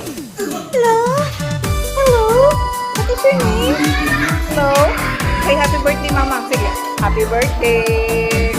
Hello? Hello? What is your name? Hello? Say happy birthday, Mama. Sige. Happy birthday.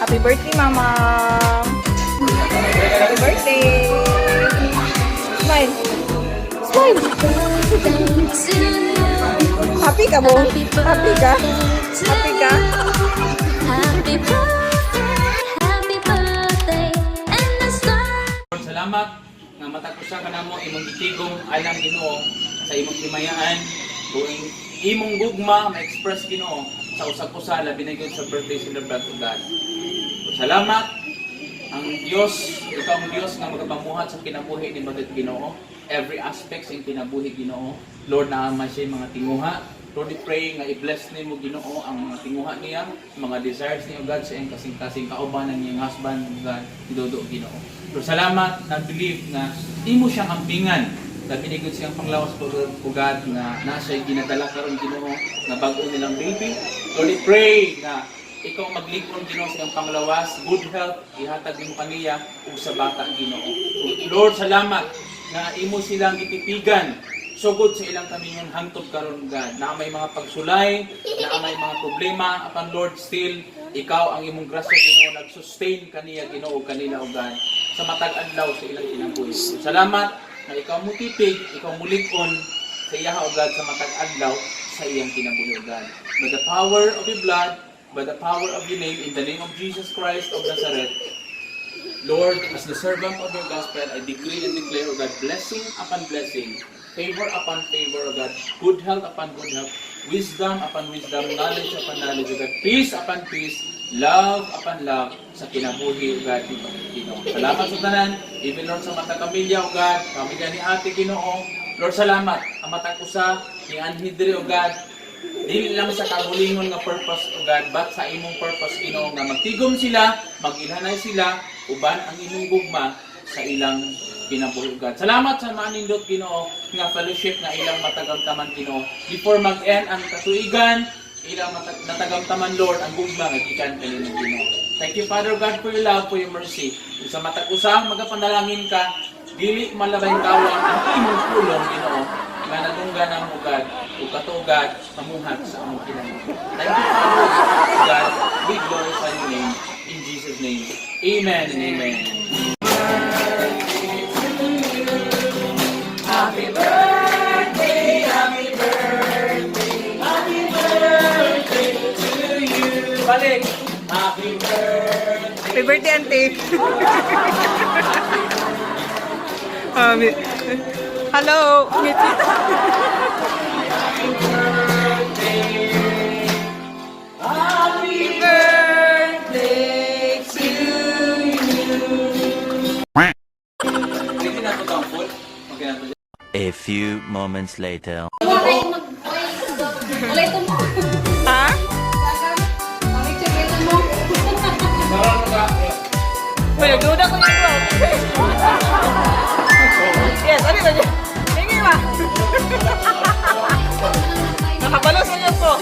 Happy birthday, Mama. Happy birthday. Smile. Smile. Happy ka, Bo? Happy ka? Happy ka? Salamat nga matag-usa ka namo imong gitigong alang Ginoo sa imong himayaan buing imong gugma ma-express Ginoo sa usag-usa labi na gyud sa birthday celebrant of God. Salamat ang Dios, ikaw ang Dios nga magapamuhat sa kinabuhi ni Bagat Ginoo. Every aspect sa kinabuhi Ginoo. Lord, naamay siya mga tinguha. Lord, we pray nga i-bless nimo Ginoo ang mga tinguha niya, mga desires niya God sa iyang kasing-kasing kaubanan niyang husband God, Dodo Ginoo. Lord, salamat na believe na imo siyang ampingan na binigod siyang panglawas po God na nasa ginadala karon Ginoo na bago nilang baby. Lord, we pray na ikaw maglikon Ginoo sa iyang panglawas, good health ihatag nimo kaniya ug sa bata Ginoo. Lord, salamat na imo silang gitipigan sugod sa ilang kamingon hangtod karon God na may mga pagsulay, na may mga problema apan Lord still ikaw ang imong grasya Ginoo nag-sustain kaniya Ginoo kanila o God sa matag adlaw sa ilang kinabuhi. Salamat na ikaw mo tipig, ikaw mo likon sa iya o God sa matag adlaw sa iyang kinabuhi o God. By the power of your blood, by the power of your name, in the name of Jesus Christ of Nazareth, Lord, as the servant of your gospel, I decree and declare, O God, blessing upon blessing, favor upon favor, O God, good health upon good health, wisdom upon wisdom, knowledge upon knowledge, O God, peace upon peace, love upon love, sa kinabuhi, O God, ni Ginoo. Salamat sa tanan, even Lord sa mata kamilya, O God, kamilya ni Ate Ginoo. Lord, salamat, ang matang usa ni Anhidri, O God, dili lang sa kabulingon nga purpose, O God, but sa imong purpose, Ginoo, nga magtigom sila, mag-ilhanay sila, uban ang imong gugma sa ilang kinabuhi, God. Salamat sa manindot Ginoo nga fellowship nga ilang matagamtaman Ginoo. Before mag-end ang katuigan, ilang natagamtaman Lord ang gugma nga gikan kanimo Ginoo. Thank you Father God for your love, for your mercy. Kung sa matag-usa magapanalangin ka, dili malabay kawang ang imong pulong Ginoo nga nadunggan ang ugad ug katugad pamuhat sa among kinabuhi. Thank you Father God. We glorify your name in Jesus name. Amen and amen. Happy birthday, happy birthday, happy birthday to you. Balik. Happy birthday. Happy birthday, Auntie. Hello. Happy birthday. Happy birthday to you. Hindi na ito ang full. Okay na ito. A few moments later. Ha? Wala, duda ko nito. Yes, ano ba niya? Hindi ba? Nakabalos na niya po.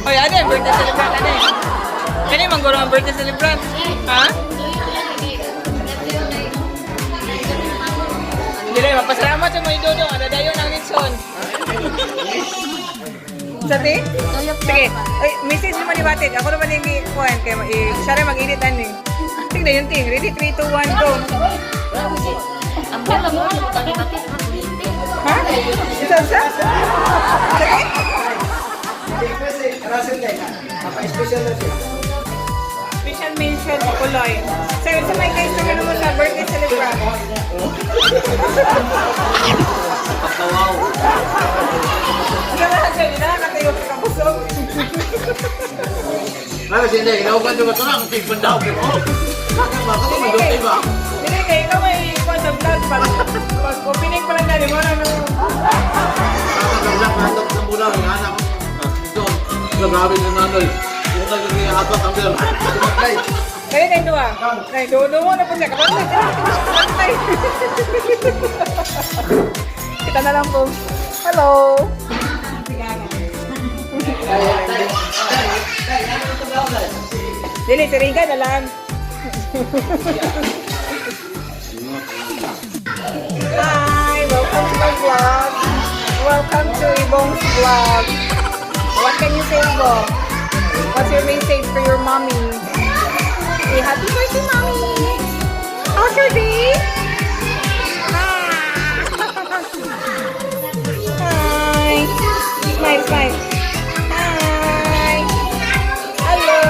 Oy, ano yung birthday celebrant? Ano yung? Ano yung mangguro ang birthday celebrant? Ha? Hindi rin, magpasalamat sa mga idodong. Ano dayo ng Nixon? Sabi? Sige. Ay, message naman ni Batid. Ako naman yung i-kuhan. Kaya siya rin mag-editan eh. Tignan yung ting. Ready? 3, 2, 1, go. Ha? Isa? Sige? Special mention, Kuloy. Sir, sa may guys naman naman sa birthday celebrant. Wow. Hindi ka lahat kayo na, nakatayo ka kabusog. Lalo siya, ginawagan nyo ba ito na? Ang tigbandaw ko. Bakit ba? Kasi maduti ba? Hindi kayo, ikaw may ikuha sa vlog. Pag opening pa lang na, di mo na Nakakaglag, mahandok sa mula. Hinahanap ko. Ito, grabe na nanay. Yung nagkakahabak ang bilang. Kaya na ito ah. Doon mo na po siya. Kapantay. Kita na lang po. Hello. Dili, si Riga na lang. Hi! Welcome to my vlog. Welcome to Ibong's vlog. What can you say, Ibo? What's your message for your mommy? Say happy birthday, mommy! How's your day? Hi! Smile, smile. Hi! Hello!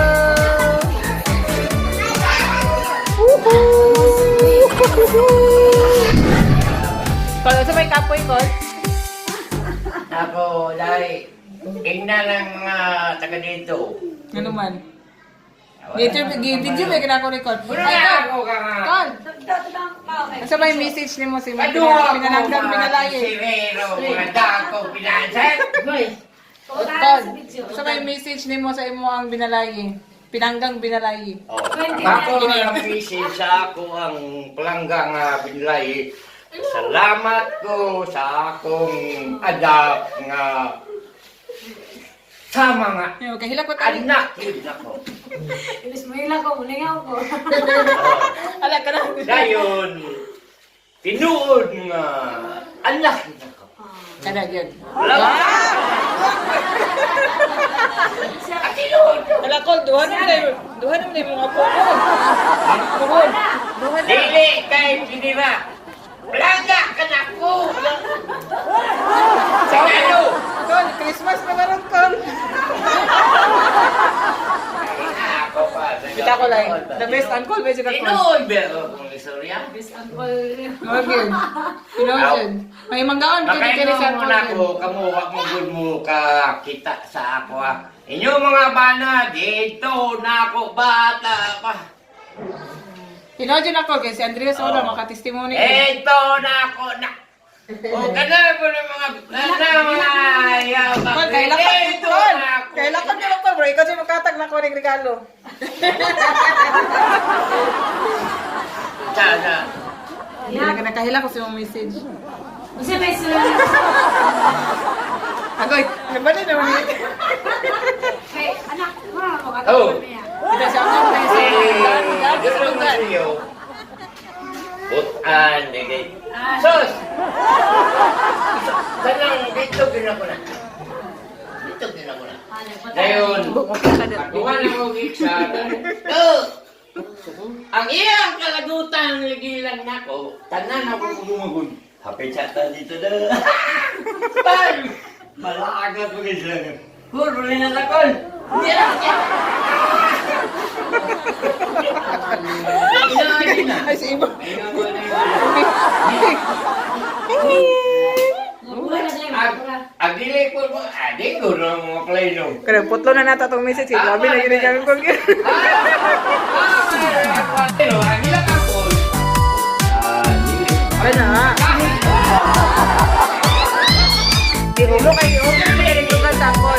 Kalo sa may kapoy ko? Ako, dahil ina ng mga taga dito. Ano man? Dito, video may kinako-record. Ay, Ako ka nga. Kol! Asa ba yung message ni mo si mga Paduha ko pinananggang mga pinalayo? sirero, mga dako, pinansan. Kol! Asa ba yung message ni mo sa imo ang binalayi? Pinanggang binalayi. Oh. Ako nga message sa ako ang pelanggang binlay. Salamat ko sa akong adak nga sa mga Yo, kahila ko tali. anak yun ako. Ibig mo ko, mulingaw ko. Ala ka na. Dayon, tinuod nga anak yun ako. Kada yun. Tinuod. Ala Kol, duha naman yung mga po. Duhon. Duhon na. Dili kay pinira. Plaga ka na ko. Sa ano? Kol, Christmas na meron, Kol. Ako pa. Kita ko lang. The best uncle, medyo ka Kol. Tinuod pero kung istorya. Bis uncle. Morgan. Pinodyan. May manggaon, medyo Makain kiri sa mo muna uncle. ko, kamuha mo good mo ka kita sa ako ah. Inyo mga bana, dito na ako bata pa. Pinodyan ako, kay si Andrea Sola, makatestimony. Ito na ako na. O kana ko ng mga ayaw. Kol, kailangan Dito Kol. na ako. Kailangan nyo ako, bro. Ikaw siya magkatag na ko ng regalo. Sana. Nakahila ko sa mga message. Kasi may sila. Agoy, nabali naman yun. Kay anak, mura ako Oh. katulad niya. Kita siya ako na Si si Dudong Mario. Butan, digay. Sos! Kanang dito ginako na. Dito ginako na. Ngayon, kuha na mo gitsa. Oh! Ang iyang kalagutan ligilan nako, tanan ako gumugod. Happy chata dito na. Pan! Malaaga ko gitsa. Puro rin na takol. Hindi na. Inaagi na. Ay, si Ibo. Mura na sila, mura. Agdili ko mo, adik ko na mga plano. Kaya putlo na nata itong message. Grabe na yun yung kong Pero, agila ka po. Ano na? Di ulo kayo. Okay, lugar sa Kol.